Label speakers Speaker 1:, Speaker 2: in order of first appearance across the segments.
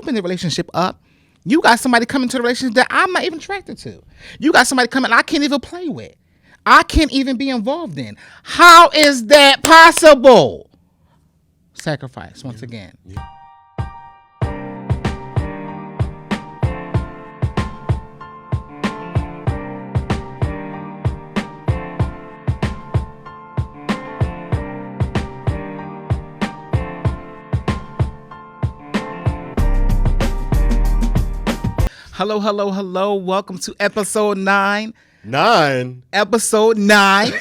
Speaker 1: open the relationship up, you got somebody coming to the relationship that I'm not even attracted to. You got somebody coming I can't even play with. I can't even be involved in. How is that possible? Sacrifice, once again.
Speaker 2: Yeah.
Speaker 1: Hello, hello, hello. Welcome to episode 9.
Speaker 2: 9?
Speaker 1: Episode 9.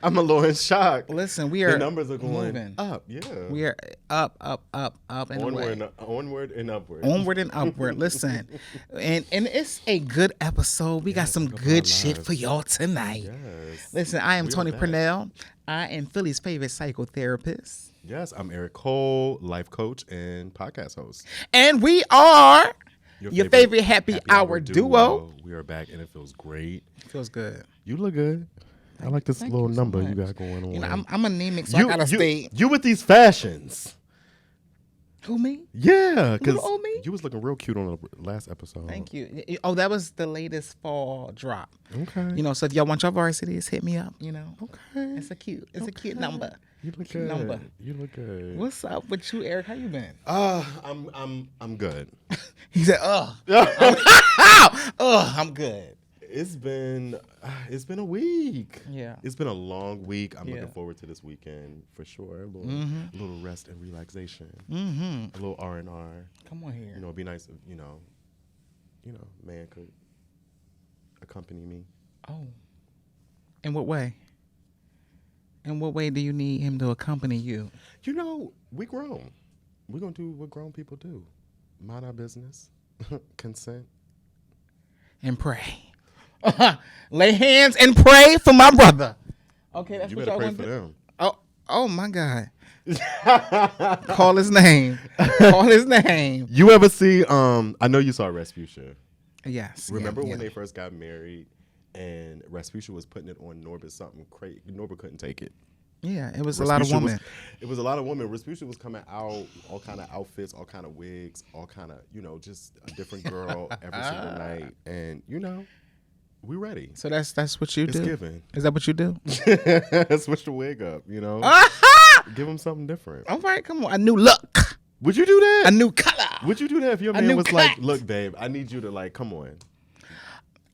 Speaker 2: I'm a little in shock.
Speaker 1: Listen, we are
Speaker 2: the numbers are going
Speaker 1: moving
Speaker 2: up. Yeah.
Speaker 1: We are up, and
Speaker 2: onward and upward.
Speaker 1: Onward and upward. Listen, and it's a good episode. We got some good shit for y'all tonight.
Speaker 2: Yes.
Speaker 1: Listen, I am Tony Purnell. I am Philly's favorite psychotherapist.
Speaker 2: Yes, I'm Eric Cole, life coach and podcast host.
Speaker 1: And we are your favorite happy hour
Speaker 2: duo. We are back and it feels great.
Speaker 1: It feels good.
Speaker 2: You look good. I like this little number you got going on.
Speaker 1: You know, I'm anemic, so I gotta stay.
Speaker 2: You with these fashions.
Speaker 1: Who, me?
Speaker 2: Yeah, because
Speaker 1: me?
Speaker 2: you was looking real cute on the last episode.
Speaker 1: Thank you. Oh, that was the latest fall drop.
Speaker 2: Okay.
Speaker 1: You know, so if y'all want your varsities, hit me up. You know.
Speaker 2: Okay.
Speaker 1: It's a cute number.
Speaker 2: You look
Speaker 1: cute
Speaker 2: good.
Speaker 1: Number.
Speaker 2: You look good.
Speaker 1: What's up with you, Eric? How you been?
Speaker 2: I'm good.
Speaker 1: He said, I'm good.
Speaker 2: It's been a week.
Speaker 1: Yeah.
Speaker 2: It's been a long week. I'm looking forward to this weekend for sure. A little rest and relaxation. A little R&R.
Speaker 1: Come on here.
Speaker 2: You know, it'd be nice if, man could accompany me.
Speaker 1: Oh. In what way? In what way do you need him to accompany you?
Speaker 2: You know, we grown. We're going to do what grown people do. Mind our business. Consent.
Speaker 1: And pray. Lay hands and pray for my brother. Okay, that's
Speaker 2: you
Speaker 1: what
Speaker 2: better
Speaker 1: y'all
Speaker 2: pray for them.
Speaker 1: Oh my God. Call his name. Call his name.
Speaker 2: You ever see, I know you saw Rasputia.
Speaker 1: Yes.
Speaker 2: Remember when they first got married and Rasputia was putting it on Norbert something crazy? Norbert couldn't take it.
Speaker 1: Yeah, it was a lot of women.
Speaker 2: It was a lot of women. Rasputia was coming out, all kind of outfits, all kind of wigs, all kind of, just a different girl every single night. And, we ready.
Speaker 1: So that's what you do?
Speaker 2: It's given.
Speaker 1: Is that what you do?
Speaker 2: Switch the wig up, Give him something different.
Speaker 1: All right, come on. A new look.
Speaker 2: Would you do that?
Speaker 1: A new color.
Speaker 2: Would you do that if your man was like, look, babe, I need you to come on.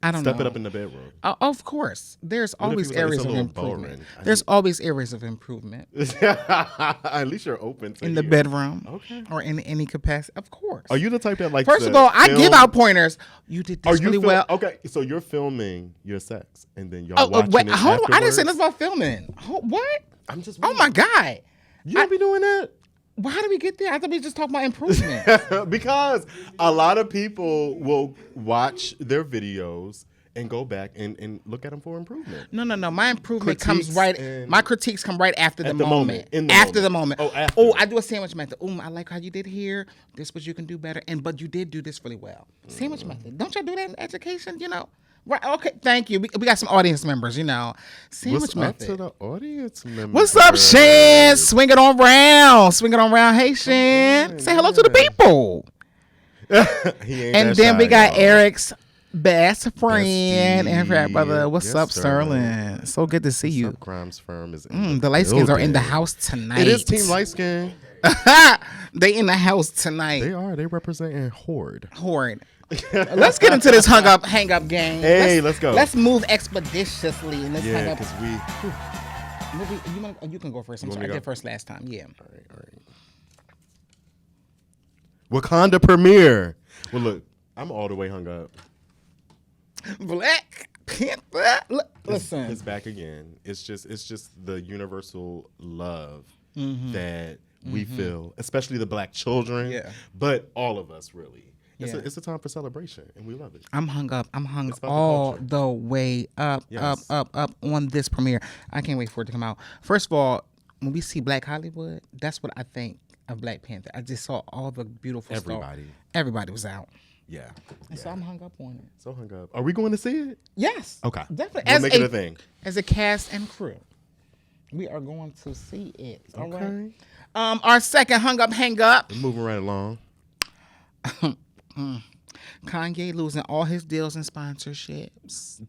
Speaker 1: I don't know.
Speaker 2: Step it up in the bedroom.
Speaker 1: Of course. There's always areas of improvement. There's always areas of improvement.
Speaker 2: At least you're open to
Speaker 1: in the bedroom.
Speaker 2: Okay.
Speaker 1: Or in any capacity. Of course.
Speaker 2: Are you the type that
Speaker 1: First of all, I give out pointers. You did this really well.
Speaker 2: Okay, so you're filming your sex and then y'all watching it
Speaker 1: hold on. I didn't say
Speaker 2: afterwards?
Speaker 1: nothing about filming. What?
Speaker 2: I'm just
Speaker 1: Oh my God.
Speaker 2: You don't be doing that?
Speaker 1: Well, how did we get there? I thought we just talked about improvement.
Speaker 2: Because a lot of people will watch their videos and go back and look at them for improvement.
Speaker 1: No. My improvement comes right. My critiques come right after the moment.
Speaker 2: After
Speaker 1: the moment.
Speaker 2: Oh, after.
Speaker 1: Oh, I do a sandwich method. I like how you did here. This what you can do better. But you did do this really well. Sandwich method. Don't y'all do that in education? Right. Okay. Thank you. We got some audience members. Sandwich method.
Speaker 2: What's up to the audience members?
Speaker 1: What's up, Shan? Swing it on round. Swing it on round. Hey, Shan. Say hello to the people. And then we got Eric's best friend and frat brother. What's up, Sterling? So good to see you.
Speaker 2: What's up, Grimes Firm is in
Speaker 1: the light skins are in the house tonight.
Speaker 2: It is Team Light Skin.
Speaker 1: They in the house tonight.
Speaker 2: They are. They representing Horde.
Speaker 1: Let's get into this hang up game.
Speaker 2: Hey, let's go.
Speaker 1: Let's move expeditiously and let's hang up.
Speaker 2: Because
Speaker 1: you can go first. I'm sorry, I did first last time. Yeah.
Speaker 2: All right. Wakanda premiere. Well, look, I'm all the way hung up.
Speaker 1: Black Panther. Listen,
Speaker 2: it's back again. It's just the universal love that we feel, especially the black children.
Speaker 1: Yeah.
Speaker 2: But all of us really.
Speaker 1: Yeah.
Speaker 2: It's a time for celebration, and we love it.
Speaker 1: I'm hung up all the way up on this premiere. I can't wait for it to come out. First of all, when we see Black Hollywood, that's what I think of Black Panther. I just saw all the beautiful stuff. Everybody was out.
Speaker 2: Yeah.
Speaker 1: And so I'm hung up on it.
Speaker 2: So hung up. Are we going to see it?
Speaker 1: Yes.
Speaker 2: Okay.
Speaker 1: Definitely.
Speaker 2: We'll make it a thing.
Speaker 1: As a cast and crew, we are going to see it. All
Speaker 2: okay.
Speaker 1: right. Our second hang up.
Speaker 2: We're moving right along.
Speaker 1: Kanye losing all his deals and sponsorships.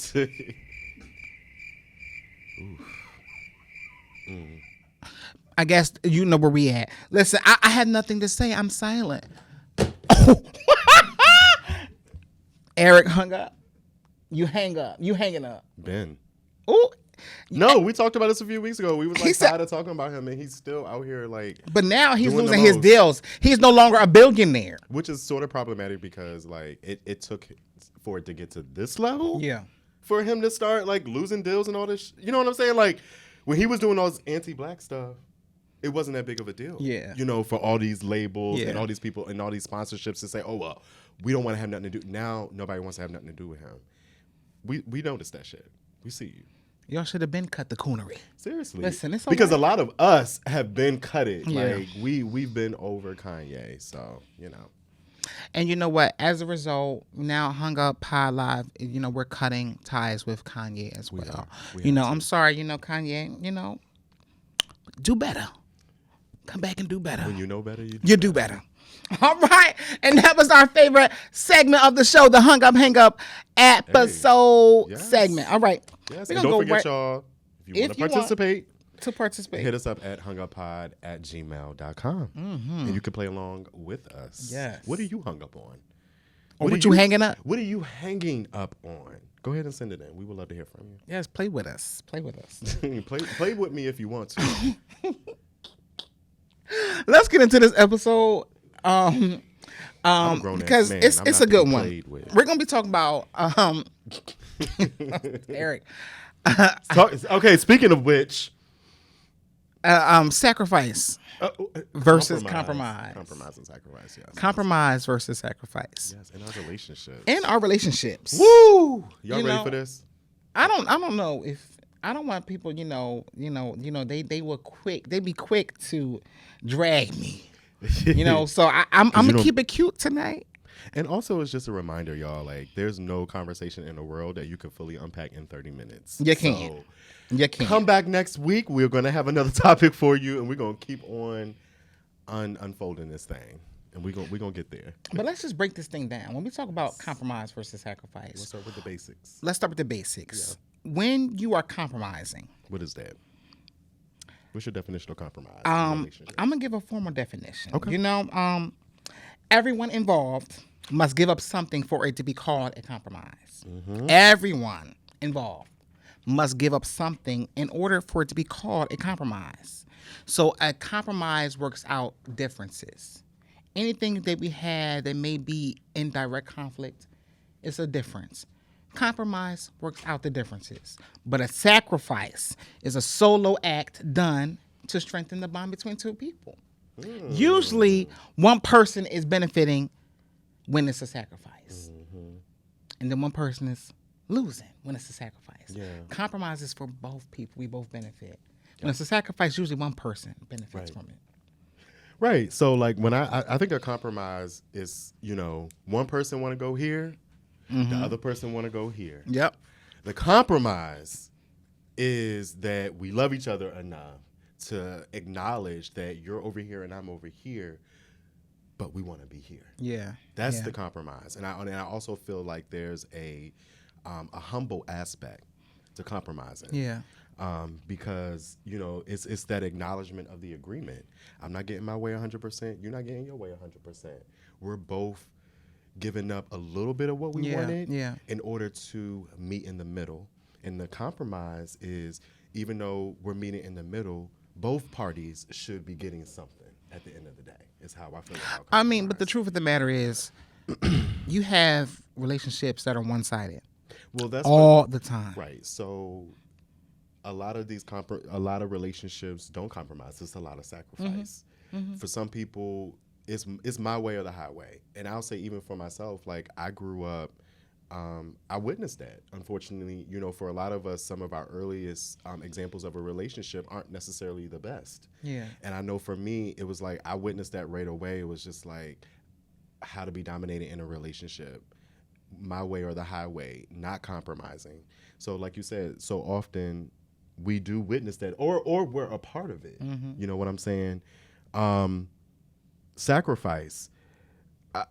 Speaker 1: I guess you know where we at. Listen, I had nothing to say. I'm silent. Eric hung up. You hang up. You hanging up.
Speaker 2: Ben.
Speaker 1: Oh.
Speaker 2: No, we talked about this a few weeks ago. We was like tired of talking about him, and he's still out here like.
Speaker 1: But now he's losing his deals. He's no longer a billionaire,
Speaker 2: which is sort of problematic because like it took for it to get to this level.
Speaker 1: Yeah.
Speaker 2: For him to start like losing deals and all this, you know what I'm saying? Like when he was doing all this anti-black stuff, it wasn't that big of a deal.
Speaker 1: Yeah.
Speaker 2: You know, for all these labels and all these people and all these sponsorships to say, oh well, we don't want to have nothing to do. Now nobody wants to have nothing to do with him. We noticed that shit. We see you.
Speaker 1: Y'all should have been cut the coonery.
Speaker 2: Seriously.
Speaker 1: Listen, it's
Speaker 2: because a lot of us have been cutted.
Speaker 1: Yeah.
Speaker 2: Like we've been over Kanye. So, you know.
Speaker 1: And you know what? As a result, now Hung Up Pod Live, you know, we're cutting ties with Kanye as well. You know, I'm sorry, you know, Kanye, you know, do better. Come back and do better.
Speaker 2: When you know better,
Speaker 1: you do better. All right. And that was our favorite segment of the show, the Hung Up Hang Up episode segment. All right.
Speaker 2: Yes. And don't forget, y'all, if you want to participate, hit us up at hunguppod@gmail.com. And you can play along with us.
Speaker 1: Yes.
Speaker 2: What are you hung up on?
Speaker 1: What you hanging up?
Speaker 2: What are you hanging up on? Go ahead and send it in. We would love to hear from you.
Speaker 1: Yes, play with us. Play with us.
Speaker 2: play with me if you want to.
Speaker 1: Let's get into this episode. Because it's a good one. We're gonna be talking about Eric.
Speaker 2: Okay, speaking of which,
Speaker 1: sacrifice versus compromise.
Speaker 2: Compromise and sacrifice. Yes.
Speaker 1: Compromise versus sacrifice.
Speaker 2: Yes, in our relationships.
Speaker 1: Woo!
Speaker 2: Y'all ready for this?
Speaker 1: I don't know if I don't want people. They were quick. They be quick to drag me. You know, so I'm gonna keep it cute tonight.
Speaker 2: And also, it's just a reminder, y'all. Like, there's no conversation in the world that you can fully unpack in 30 minutes.
Speaker 1: You can't.
Speaker 2: So,
Speaker 1: you can't.
Speaker 2: Come back next week. We're gonna have another topic for you, and we're gonna keep on unfolding this thing, and we're gonna get there.
Speaker 1: But let's just break this thing down. When we talk about compromise versus sacrifice,
Speaker 2: let's start with the basics.
Speaker 1: Yeah. When you are compromising,
Speaker 2: what is that? What's your definition of compromise?
Speaker 1: I'm gonna give a formal definition.
Speaker 2: Okay.
Speaker 1: You know, everyone involved must give up something for it to be called a compromise. Mm-hmm. Everyone involved must give up something in order for it to be called a compromise. So a compromise works out differences. Anything that we had that may be in direct conflict, it's a difference. Compromise works out the differences. But a sacrifice is a solo act done to strengthen the bond between two people. Usually, one person is benefiting when it's a sacrifice. And then one person is losing when it's a sacrifice.
Speaker 2: Yeah.
Speaker 1: Compromise is for both people. We both benefit. When it's a sacrifice, usually one person benefits from it.
Speaker 2: Right. So, like, when I think a compromise is, one person want to go here, the other person want to go here.
Speaker 1: Yep.
Speaker 2: The compromise is that we love each other enough to acknowledge that you're over here and I'm over here, but we want to be here.
Speaker 1: Yeah.
Speaker 2: That's the compromise. And I also feel like there's a humble aspect to compromising.
Speaker 1: Yeah.
Speaker 2: Because, it's that acknowledgement of the agreement. I'm not getting my way 100%. You're not getting your way 100%. We're both giving up a little bit of what we wanted in order to meet in the middle. And the compromise is, even though we're meeting in the middle, both parties should be getting something at the end of the day. Is how I feel about compromise.
Speaker 1: But the truth of the matter is, you have relationships that are one-sided.
Speaker 2: Well, that's
Speaker 1: all the time.
Speaker 2: Right. So a lot of these a lot of relationships don't compromise. It's a lot of sacrifice. Mm-hmm. For some people, it's my way or the highway. And I'll say, even for myself, like, I grew up, I witnessed that. Unfortunately, for a lot of us, some of our earliest examples of a relationship aren't necessarily the best.
Speaker 1: Yeah.
Speaker 2: And I know for me, it was like, I witnessed that right away. It was just like how to be dominated in a relationship, my way or the highway, not compromising. So like you said, so often we do witness that, or we're a part of it. Mm-hmm. You know what I'm saying? Sacrifice.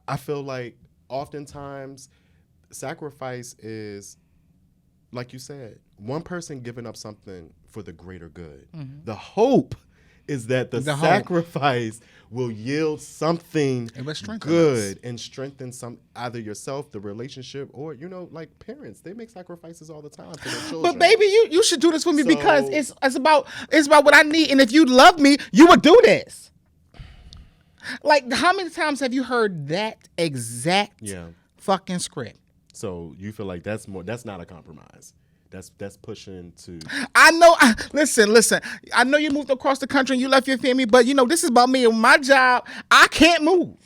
Speaker 2: I feel like oftentimes sacrifice is, like you said, one person giving up something for the greater good. Mm-hmm. The hope is that the sacrifice will yield something good and strengthen either yourself, the relationship, or like parents, they make sacrifices all the time for their children.
Speaker 1: But baby, you should do this for me because it's about what I need, and if you love me, you would do this. Like, how many times have you heard that exact fucking script?
Speaker 2: So you feel like that's not a compromise. That's pushing to.
Speaker 1: I know. Listen. I know you moved across the country and you left your family, but this is about me and my job. I can't move.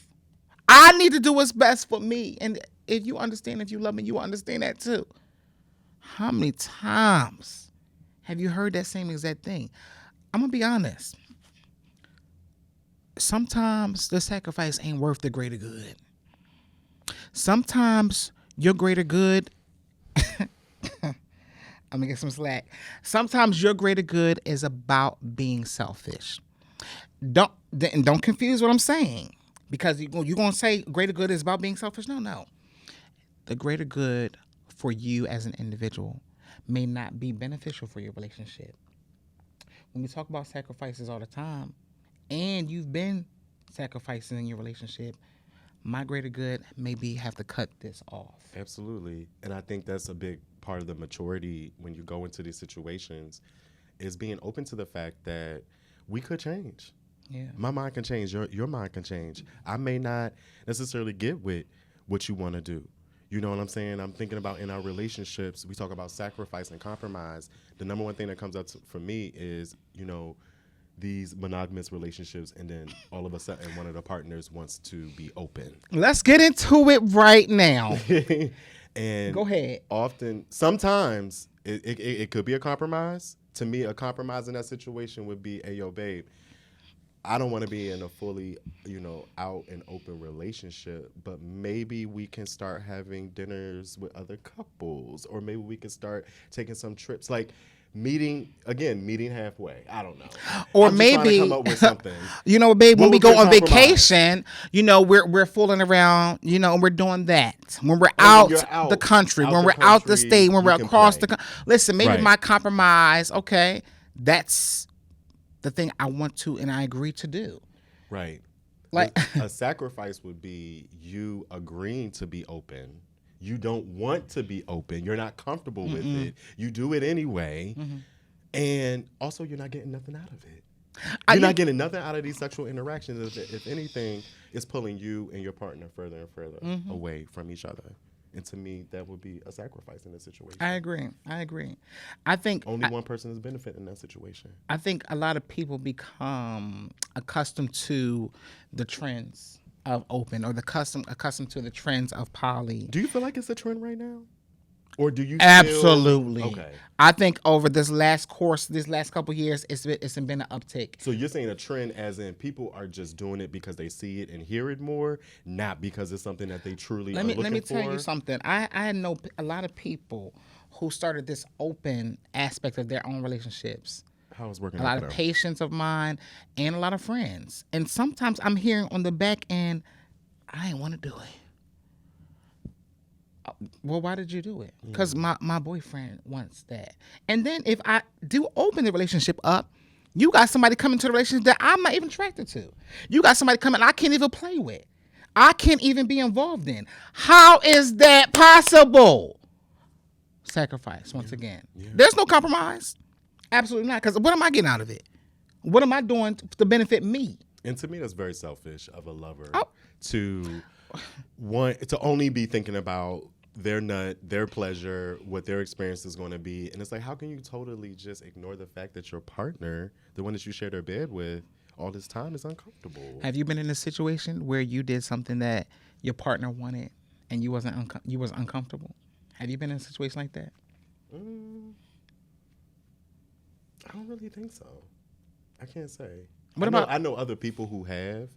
Speaker 1: I need to do what's best for me. And if you understand, if you love me, you understand that too. How many times have you heard that same exact thing? I'm gonna be honest. Sometimes the sacrifice ain't worth the greater good. Sometimes your greater good. I'm gonna get some slack. Sometimes your greater good is about being selfish. Don't confuse what I'm saying, because you're gonna say greater good is about being selfish. No. The greater good for you as an individual may not be beneficial for your relationship. When we talk about sacrifices all the time, and you've been sacrificing in your relationship, my greater good maybe have to cut this off.
Speaker 2: Absolutely. And I think that's a big part of the maturity when you go into these situations, is being open to the fact that we could change. Yeah. My mind can change. Your mind can change. I may not necessarily get with what you want to do. You know what I'm saying? I'm thinking about in our relationships, we talk about sacrifice and compromise. The number one thing that comes up for me is, these monogamous relationships, and then all of a sudden one of the partners wants to be open.
Speaker 1: Let's get into it right now.
Speaker 2: And
Speaker 1: go ahead.
Speaker 2: Sometimes it could be a compromise. To me, a compromise in that situation would be, hey, yo, babe, I don't want to be in a fully, out and open relationship, but maybe we can start having dinners with other couples, or maybe we can start taking some trips, like meeting halfway. I don't know.
Speaker 1: Or
Speaker 2: I'm
Speaker 1: maybe
Speaker 2: trying to come up with something.
Speaker 1: Babe, when we go on vacation, we're fooling around, and we're doing that. When we're out the country, when we're out the state, when we're across the country. Listen, maybe my compromise, okay, that's the thing I want to and I agree to do.
Speaker 2: Right.
Speaker 1: Like
Speaker 2: a sacrifice would be you agreeing to be open. You don't want to be open. You're not comfortable with it. You do it anyway. Mm-hmm. And also, you're not getting nothing out of it. You're not getting nothing out of these sexual interactions. If anything, it's pulling you and your partner further and further away from each other. And to me, that would be a sacrifice in this situation.
Speaker 1: I agree. I think
Speaker 2: only one person is benefiting in that situation.
Speaker 1: I think a lot of people become accustomed to the trends of open, or accustomed to the trends of poly.
Speaker 2: Do you feel like it's a trend right now? Or do you
Speaker 1: absolutely?
Speaker 2: Okay.
Speaker 1: I think over this last couple of years, it's been an uptick.
Speaker 2: So you're saying a trend as in people are just doing it because they see it and hear it more, not because it's something that they truly are looking for? Let me
Speaker 1: tell you something. I know a lot of people who started this open aspect of their own relationships.
Speaker 2: How is working?
Speaker 1: A lot of patients of mine and a lot of friends. And sometimes I'm hearing on the back end, I ain't want to do it. Well, why did you do it? Because my boyfriend wants that. And then if I do open the relationship up, you got somebody coming to the relationship that I'm not even attracted to. You got somebody coming I can't even play with. I can't even be involved in. How is that possible? Sacrifice, once again. Yeah. There's no compromise. Absolutely not. Because what am I getting out of it? What am I doing to benefit me?
Speaker 2: And to me, that's very selfish of a lover to want to only be thinking about their nut, their pleasure, what their experience is going to be. And it's like, how can you totally just ignore the fact that your partner, the one that you share their bed with all this time, is uncomfortable?
Speaker 1: Have you been in a situation where you did something that your partner wanted and you was uncomfortable? Have you been in a situation like that?
Speaker 2: I don't really think so. I can't say. I know other people who have,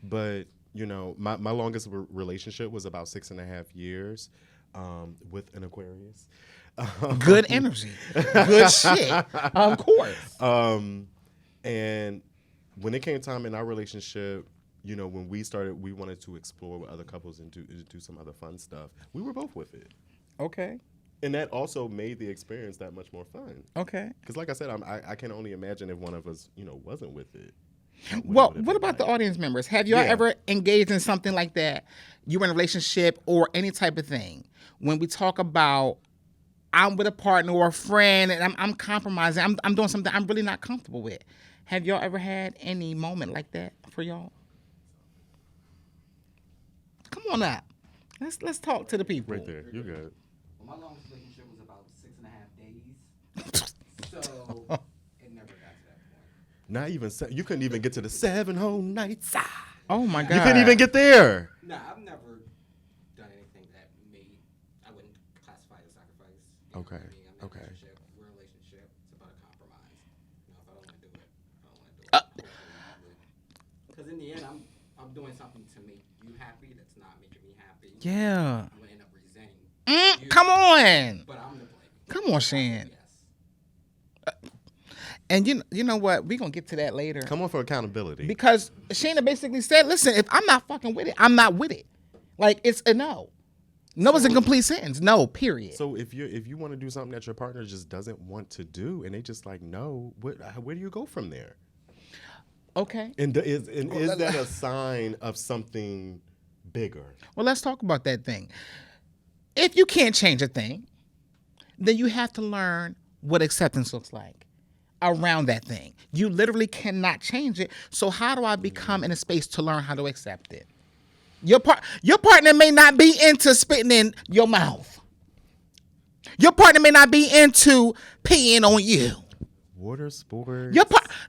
Speaker 2: but my longest relationship was about 6.5 years. With an Aquarius.
Speaker 1: Good energy. Good shit. Of course.
Speaker 2: And when it came time in our relationship, you know, when we wanted to explore with other couples and do some other fun stuff. We were both with it.
Speaker 1: Okay.
Speaker 2: And that also made the experience that much more fun.
Speaker 1: Okay.
Speaker 2: Because like I said, I can only imagine if one of us, you know, wasn't with it.
Speaker 1: Well, what about the audience members? Have y'all ever engaged in something like that? You were in a relationship or any type of thing. When we talk about I'm with a partner or a friend and I'm compromising, I'm doing something I'm really not comfortable with. Have y'all ever had any moment like that for y'all? Come on up. Let's talk to the people.
Speaker 2: Right there. You're good.
Speaker 3: Well, my longest relationship was about 6.5 days. So it never got to that point.
Speaker 2: Not even you couldn't even get to the 7 whole nights.
Speaker 1: Oh my God.
Speaker 2: You couldn't even get there.
Speaker 3: Nah, I've never done anything that I wouldn't classify as sacrifice.
Speaker 2: Okay.
Speaker 3: I'm in a
Speaker 2: Okay.
Speaker 3: relationship. We're in a relationship. It's about a compromise. You know, if I don't want to do it, I don't want to do it. Because in the end, I'm doing something to make you happy that's not making me happy.
Speaker 1: Yeah.
Speaker 3: I'm going to end up resenting you,
Speaker 1: Come on.
Speaker 3: but I'm the blame.
Speaker 1: Come on, Shan.
Speaker 3: Yes.
Speaker 1: And you know what? We're going to get to that later.
Speaker 2: Come on for accountability.
Speaker 1: Because Shayna basically said, listen, if I'm not fucking with it, I'm not with it. Like, it's a no. No is a complete sentence. No, period.
Speaker 2: So if you want to do something that your partner just doesn't want to do and they just like, no, where do you go from there?
Speaker 1: Okay.
Speaker 2: And is that a sign of something bigger?
Speaker 1: Well, let's talk about that thing. If you can't change a thing, then you have to learn what acceptance looks like around that thing. You literally cannot change it. So how do I become in a space to learn how to accept it? Your partner may not be into spitting in your mouth. Your partner may not be into peeing on you.
Speaker 2: Water sports.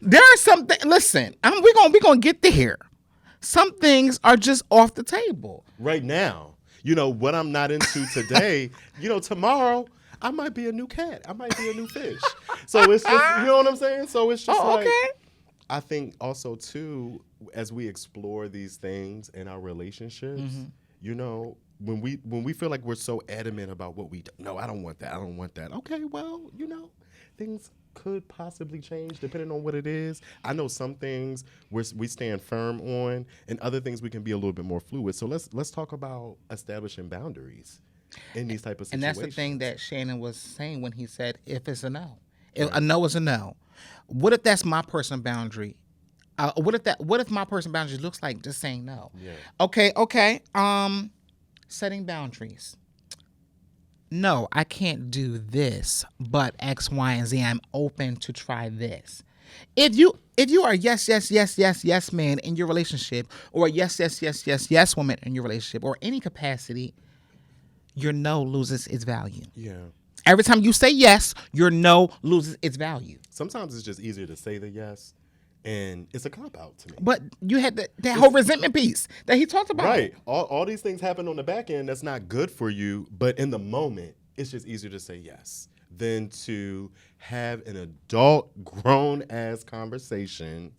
Speaker 1: There are some things. Listen, we're gonna get there. Some things are just off the table
Speaker 2: right now. You know what I'm not into today. You know, tomorrow I might be a new cat. I might be a new fish. So it's just, you know what I'm saying? So it's just like,
Speaker 1: okay.
Speaker 2: I think also too, as we explore these things in our relationships, you know, when we feel like we're so adamant about what we do, no, I don't want that. I don't want that. Okay, well, you know, things could possibly change depending on what it is. I know some things we stand firm on, and other things we can be a little bit more fluid. So let's talk about establishing boundaries in these type of situations.
Speaker 1: And that's the thing that Shannon was saying when he said, if it's a no. If a no is a no. What if that's my personal boundary? What if my personal boundary looks like just saying no?
Speaker 2: Yeah.
Speaker 1: Okay. Setting boundaries. No, I can't do this, but X, Y, and Z. I'm open to try this. If you are yes man in your relationship, or yes woman in your relationship, or any capacity, your no loses its value.
Speaker 2: Yeah.
Speaker 1: Every time you say yes, your no loses its value.
Speaker 2: Sometimes it's just easier to say the yes, and it's a cop-out to me.
Speaker 1: But you had that whole resentment piece that he talked about.
Speaker 2: Right. All these things happen on the back end that's not good for you, but in the moment, it's just easier to say yes than to have an adult, grown-ass conversation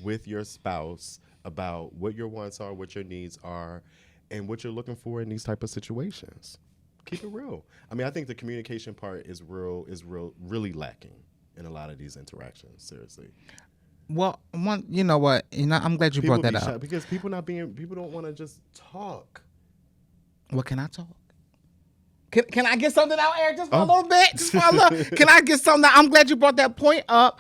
Speaker 2: with your spouse about what your wants are, what your needs are, and what you're looking for in these type of situations. Keep it real. I mean, I think the communication part is really lacking in a lot of these interactions, seriously.
Speaker 1: Well, you know what? I'm glad you brought that up.
Speaker 2: Because people don't want to just talk.
Speaker 1: Well, can I talk? Can I get something out, Eric? Just for a little bit? Just for a little. Can I get something out? I'm glad you brought that point up.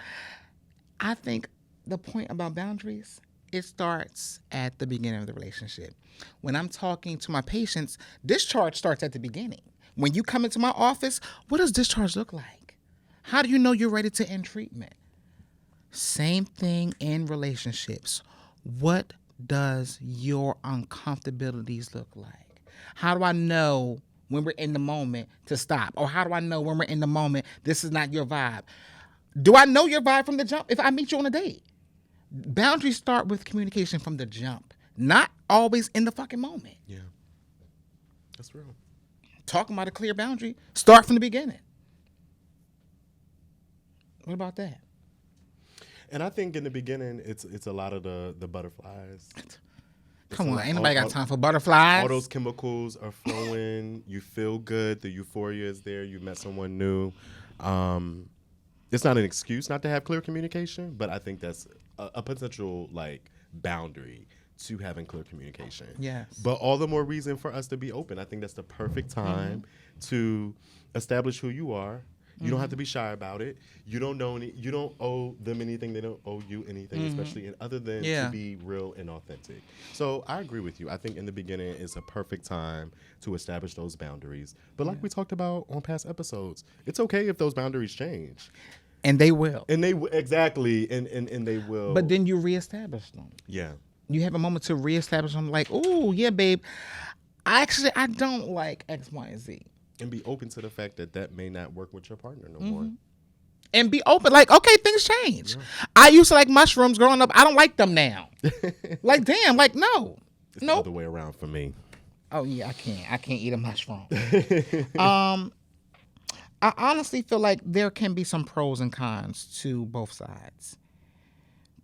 Speaker 1: I think the point about boundaries, it starts at the beginning of the relationship. When I'm talking to my patients, discharge starts at the beginning. When you come into my office, what does discharge look like? How do you know you're ready to end treatment? Same thing in relationships. What does your uncomfortabilities look like? How do I know when we're in the moment to stop? Or how do I know when we're in the moment, this is not your vibe? Do I know your vibe from the jump if I meet you on a date? Boundaries start with communication from the jump, not always in the fucking moment.
Speaker 2: Yeah, that's real.
Speaker 1: Talking about a clear boundary, start from the beginning. What about that?
Speaker 2: And I think in the beginning, it's a lot of the butterflies.
Speaker 1: Come on, ain't nobody got time for butterflies.
Speaker 2: All those chemicals are flowing. You feel good. The euphoria is there. You met someone new. It's not an excuse not to have clear communication, but I think that's a potential like boundary to having clear communication.
Speaker 1: Yes.
Speaker 2: But all the more reason for us to be open. I think that's the perfect time to establish who you are. You don't have to be shy about it. You don't owe them anything. They don't owe you anything, especially other than to be real and authentic. So I agree with you. I think in the beginning is a perfect time to establish those boundaries. But like we talked about on past episodes, it's okay if those boundaries change.
Speaker 1: And they will.
Speaker 2: And they exactly, and they will.
Speaker 1: But then you reestablish them.
Speaker 2: Yeah.
Speaker 1: You have a moment to reestablish them. Like, oh yeah, babe. I don't like X, Y, and Z.
Speaker 2: And be open to the fact that may not work with your partner no more.
Speaker 1: And be open. Like, okay, things change. Yeah. I used to like mushrooms growing up. I don't like them now. Like, damn. Like, no.
Speaker 2: It's the other way around for me.
Speaker 1: Oh yeah, I can't eat a mushroom. I honestly feel like there can be some pros and cons to both sides,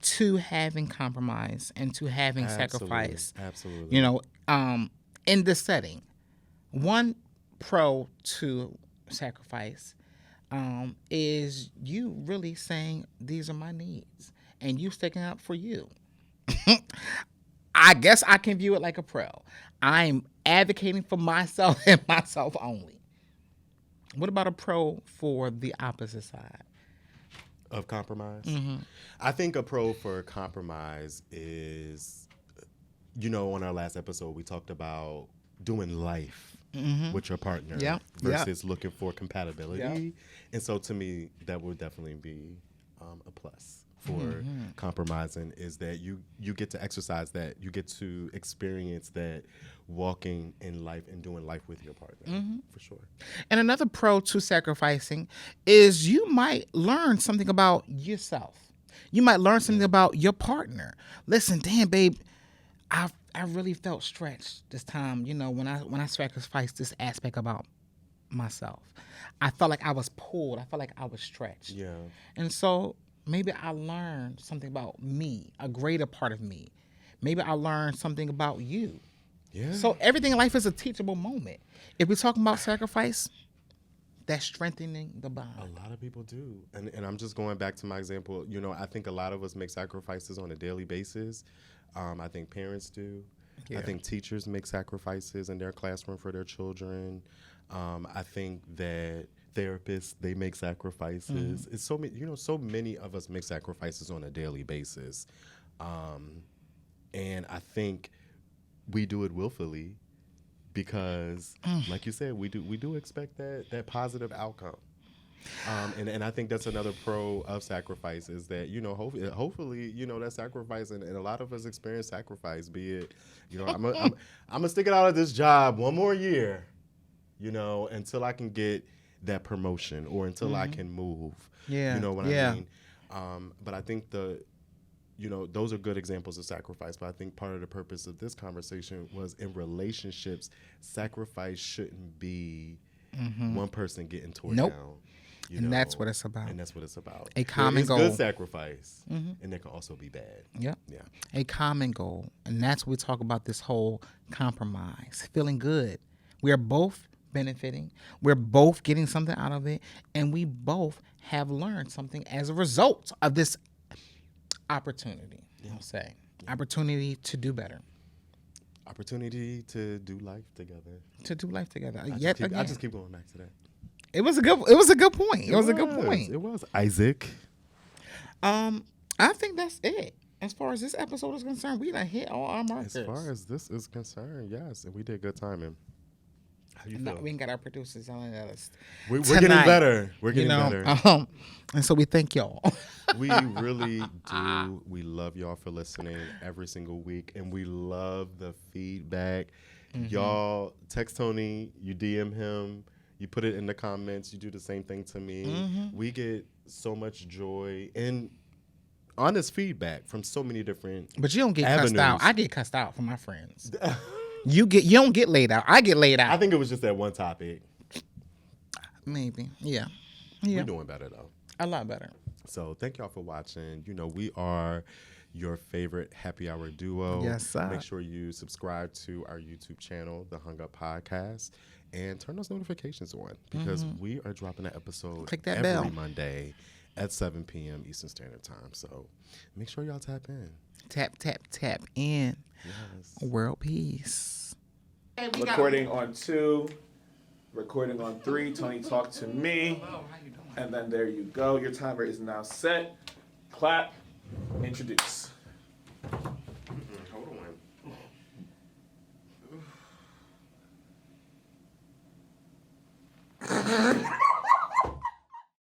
Speaker 1: to having compromise and to having sacrifice.
Speaker 2: Absolutely.
Speaker 1: You know, in this setting, one pro to sacrifice is you really saying these are my needs and you sticking up for you. I guess I can view it like a pro. I'm advocating for myself and myself only. What about a pro for the opposite side?
Speaker 2: Of compromise? I think a pro for compromise is, on our last episode, we talked about doing life with your partner versus looking for compatibility. And so to me, that would definitely be a plus for compromising, is that you get to exercise that, you get to experience that walking in life and doing life with your partner, for sure.
Speaker 1: And another pro to sacrificing is you might learn something about yourself. You might learn something about your partner. Listen, damn, babe, I really felt stretched this time, when I sacrificed this aspect about myself. I felt like I was pulled. I felt like I was stretched.
Speaker 2: Yeah.
Speaker 1: And so maybe I learned something about me, a greater part of me. Maybe I learned something about you.
Speaker 2: Yeah.
Speaker 1: So everything in life is a teachable moment. If we're talking about sacrifice, that's strengthening the bond.
Speaker 2: A lot of people do. And I'm just going back to my example. I think a lot of us make sacrifices on a daily basis. I think parents do. Yeah. I think teachers make sacrifices in their classroom for their children. I think that therapists, they make sacrifices. It's so many, so many of us make sacrifices on a daily basis. And I think we do it willfully because, like you said, we do expect that positive outcome. And I think that's another pro of sacrifice, is that, hopefully, that sacrifice, and a lot of us experience sacrifice, be it, I'm gonna stick it out at this job one more year, until I can get that promotion or until I can move.
Speaker 1: Yeah.
Speaker 2: You know what I mean? But I think those are good examples of sacrifice. But I think part of the purpose of this conversation was, in relationships, sacrifice shouldn't be one person getting torn down.
Speaker 1: And that's what it's about.
Speaker 2: And that's what it's about.
Speaker 1: A common goal.
Speaker 2: It's good sacrifice, and there can also be bad.
Speaker 1: Yep. Yeah. A common goal. And that's what we talk about, this whole compromise, feeling good. We are both benefiting. We're both getting something out of it. And we both have learned something as a result of this opportunity, I'll say. Opportunity to do better.
Speaker 2: Opportunity to do life together.
Speaker 1: I
Speaker 2: just keep going back to that.
Speaker 1: It was a good point.
Speaker 2: It was Isaac.
Speaker 1: I think that's it. As far as this episode is concerned, we done hit all our markers.
Speaker 2: As far as this is concerned, yes, and we did good timing. How you feel?
Speaker 1: We ain't got our producers yelling at us.
Speaker 2: We're getting better. We're getting better.
Speaker 1: And so we thank y'all.
Speaker 2: We really do. We love y'all for listening every single week, and we love the feedback. Y'all text Tony, you DM him. You put it in the comments. You do the same thing to me. We get so much joy and honest feedback from so many different
Speaker 1: But you don't get
Speaker 2: avenues.
Speaker 1: Cussed out. I get cussed out from my friends. You don't get laid out. I get laid out.
Speaker 2: I think it was just that one topic.
Speaker 1: Maybe. Yeah.
Speaker 2: We're doing better, though.
Speaker 1: A lot better.
Speaker 2: So thank y'all for watching. We are your favorite happy hour duo.
Speaker 1: Yes, sir.
Speaker 2: Make sure you subscribe to our YouTube channel, The Hung Up Podcast. And turn those notifications on, because we are dropping an episode every Monday. at 7 p.m. Eastern Standard Time. So make sure y'all tap in.
Speaker 1: Tap in.
Speaker 2: Yes.
Speaker 1: World peace.
Speaker 4: Recording on 2. Recording on 3. Tony, talk to me. And then there you go. Your timer is now set. Clap. Introduce.
Speaker 2: Hold on.